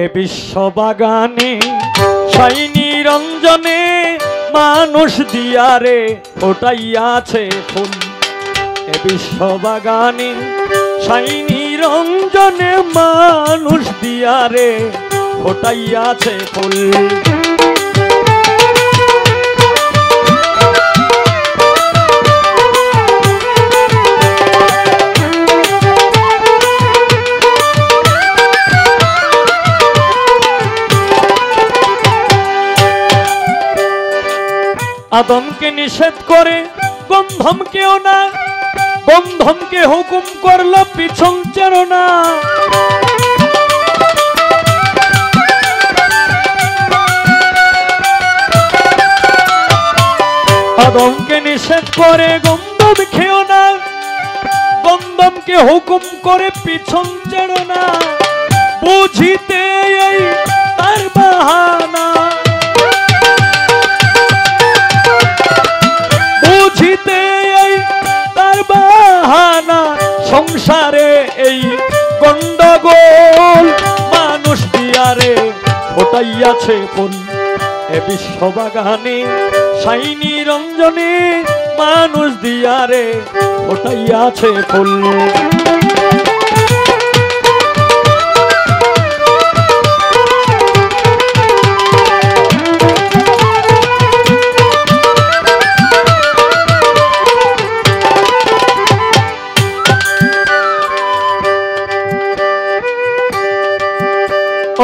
এ বিশ্ববাগানে সাই নিরঞ্জনে মানুষ দিয়ারে ফোটাইয়াছে ফুল। এ বিশ্ববাগানে সাই নিরঞ্জনে মানুষ দিয়ারে ফোটাইয়াছে ফুল। আদমকে নিষেধ করে গন্ধমকেও না, গন্ধমকে হুকুম করল পিছন চেরো না। আদমকে নিষেধ করে গন্ধম খেও না, গন্ধমকে হুকুম করে পিছন চেরো না। বুঝিতে এই তার বাহানা, বুঝিতে এই তার বাহানা। সংসারে এই গন্ডগোল মানুষ দিয়ারে ফোটাইয়াছে ফুল। এ বিশ্ববাগানে সাই নিরঞ্জনে মানুষ দিয়ারে ফোটাইয়াছে ফুল।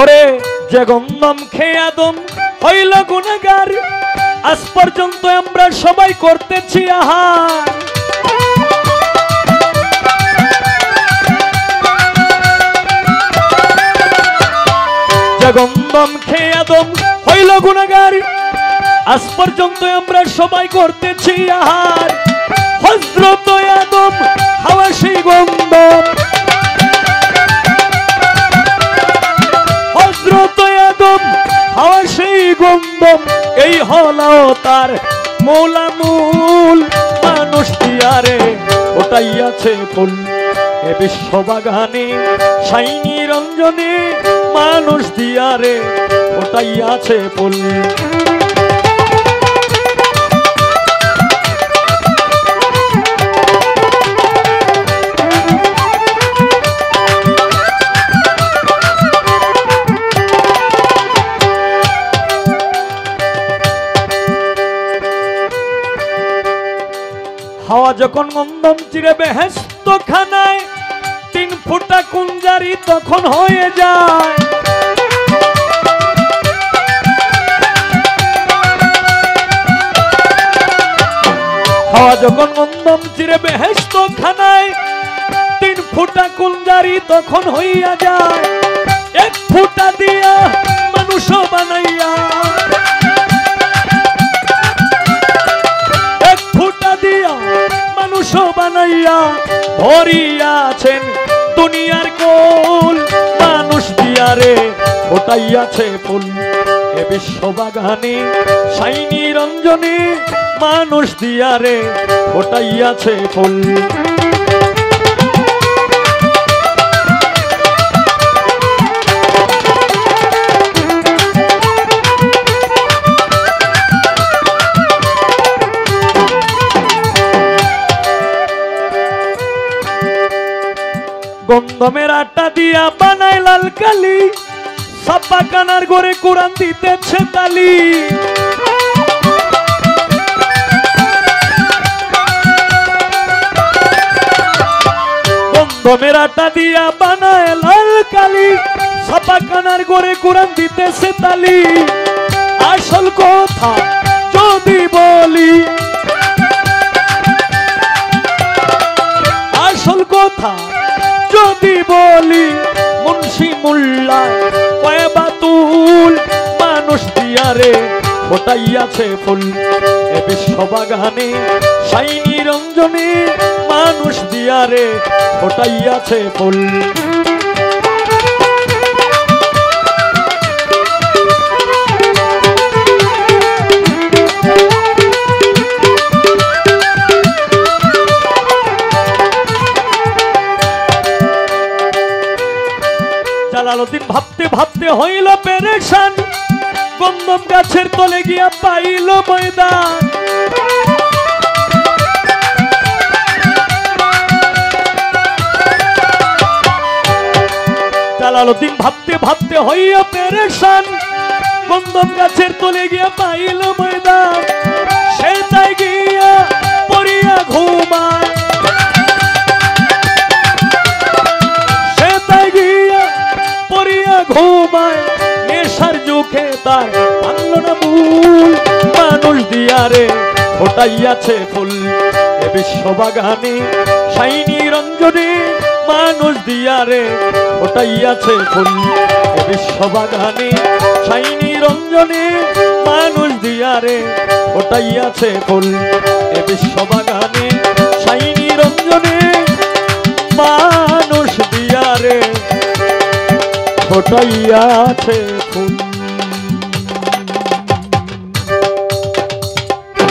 ওরে যে গন্ধম খেয়ে আদম হইল গুনাহগার, আজ পর্যন্ত আমরা সবাই করতেছি আহার। যে গন্ধম খেয়ে আদম হইল গুনাহগার, আজ পর্যন্ত আমরা সবাই করতেছি আহার। হযরত আদম হাওয়া সেই গন্ধম, হাওয়া সেই গন্ধম। এই হলো তার মূলামূল মানুষ দিয়ারে ফোটাইয়াছে ফুল। এ বিশ্ববাগানে সাই নিরঞ্জনে মানুষ দিয়ারে ফোটাইয়াছে ফুল। হাওয়া যখন গন্ধম চিরে বেহেশত খানায়, 3 ফুটা কুঞ্জারি তখন হয়ে যায়। হাওয়া যখন গন্ধম চিরে বেহেশত খানায়, 3 ফুটা কুঞ্জারি তখন হইয়া যায়। 1 ফুটা দিয়া মানুষ বানাইয়া, 1 ফুটা দিয়া মানুষ বানাইয়া ভরিয়াছেন দুনিয়ার কোল। মানুষ দিয়ারে ফোটাইয়াছে ফুল। এ বিশ্ববাগানে সাই নিরঞ্জনে মানুষ দিয়ারে ফোটাইয়াছে ফুল। গন্ধমের আটা দিয়া বানায় লাল কালি, ছাপা কানার ঘরে কোরআন দিতেছে তালি। গন্ধমের আটা দিয়া বানায় লাল কালি, ছাপা কানার ঘরে কোরআন দিতেছে তালি। আসল কথা যদি বলি, আসল কথা যদি বলি, মুন্সি মোল্লা কয় বাতুল মানুষ দিয়ারে ফোটাইয়াছে ফুল। এ বিশ্ববাগানে সাই নিরঞ্জনে মানুষ দিয়ারে ফোটাইয়াছে ফুল। জালালউদ্দিন ভাবতে ভাবতে হইল পেরেশান, গন্ধম গাছের তলে গিয়া পাইল ময়দান। জালালউদ্দিন ভাবতে ভাবতে হইয়া পেরেশান, গন্ধম গাছের তলে গিয়া পাইল ময়দান। সে তাই গিয়া পড়িয়া ঘুমায়, সে তাই গিয়া পড়িয়া ঘুমায়। নেশার চোখে তার ভাঙল না মূল, মানুষ দিয়ারে ফোটাইয়াছে ফুল। এ বিশ্ববাগানে শাইনি রঞ্জনে মানুষ দিয়ারে ফোটাইয়াছে ফুল। এ বিশ্ববাগানে শাইনি রঞ্জনে মানুষ দিয়ারে ফোটাইয়াছে ফুল। এ বিশ্ববাগানে শাইনি রঞ্জনে মানুষ দিয়ারে ফোটাইয়াছে ফুল।